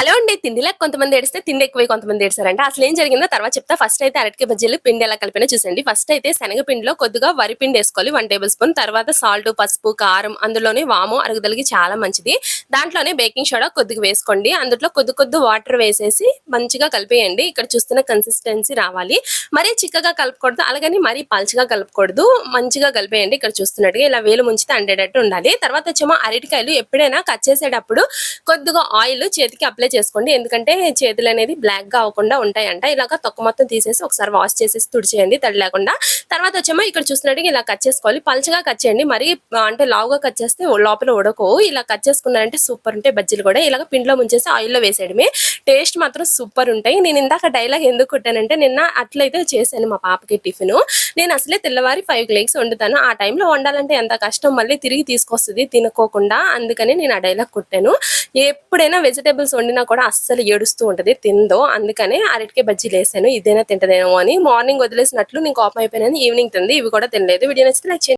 Hello అండి. తిండిలకు కొంతమంది ఏడిస్తే, తిండి ఎక్కువై కొంతమంది ఏడిసారంట. అసలేం జరిగిందో తర్వాత చెప్తా. ఫస్ట్ అయితే అరటికాయ బజ్జీలు పిండి ఎలా కలిపానో చూసేయండి. ఫస్ట్ అయితే శనగపిండిలో కొద్దిగా వరి పిండేసుకోవాలి 1 టేబుల్ స్పూన్. తర్వాత సాల్ట్, పసుపు, కారం, అందులోనే వాము అరుగుదలకి చాలా మంచిది. దాంట్లోనే బేకింగ్ సోడా కొద్దిగా వేసుకోండి. అందులో కొద్ది వాటర్ వేసేసి మంచిగా కలిపేయండి. ఇక్కడ చూస్తున్న కన్సిస్టెన్సీ రావాలి. మరీ చిక్కగా కలపకూడదు, అలాగని మరీ పల్చగా కలపకూడదు. మంచిగా కలిపేయండి. ఇక్కడ చూస్తున్నట్టుగా ఇలా వేలు ముంచితే అంటేటట్టు ఉండాలి. తర్వాత వచ్చేమో అరటికాయలు ఎప్పుడైనా కట్ చేసేటప్పుడు కొద్దిగా ఆయిల్ చేతికి అప్లై చేసుకోండి. ఎందుకంటే చేతులు అనేది బ్లాక్ గా అవ్వకుండా ఉంటాయంట. ఇలాగ తొక్క మొత్తం తీసేసి ఒకసారి వాష్ చేసేసి తుడిచేయండి తడి లేకుండా. తర్వాత వచ్చేమో ఇక్కడ చూసినట్టుగా ఇలా కట్ చేసుకోవాలి. పల్చగా కట్ చేయండి. మరి అంటే లావుగా కట్ చేస్తే లోపల ఉడకవు. ఇలా కట్ చేసుకున్నారంటే సూపర్ ఉంటాయి బజ్జీలు కూడా. ఇలాగ పిండిలో ముంచేసి ఆయిల్లో వేసేయడమే. టేస్ట్ మాత్రం సూపర్ ఉంటాయి. నేను ఇందాక డైలాగ్ ఎందుకు కొట్టానంటే నిన్న అట్లయితే చేశాను మా పాపకి టిఫిన్. నేను అసలే తెల్లవారి 5కి లెగ్స్ వండుతాను. ఆ టైంలో వండాలంటే ఎంత కష్టం, మళ్ళీ తిరిగి తీసుకొస్తుంది తినుకోకుండా. అందుకని నేను ఆ డైలాగ్ కొట్టాను. ఎప్పుడైనా వెజిటేబుల్స్ వండినా కూడా అస్సలు ఏడుస్తూ ఉంటది, తిందో. అందుకనే అరటికాయ బజ్జీలు వేసాను, ఇదైనా తింటదేమో అని. మార్నింగ్ వదిలేసినట్లు నేను కోపం అయిపోయినాను, ఈవినింగ్ తింది. ఇవి కూడా తినలేదు. వీడియో నచ్చితే లైక్ చేయండి.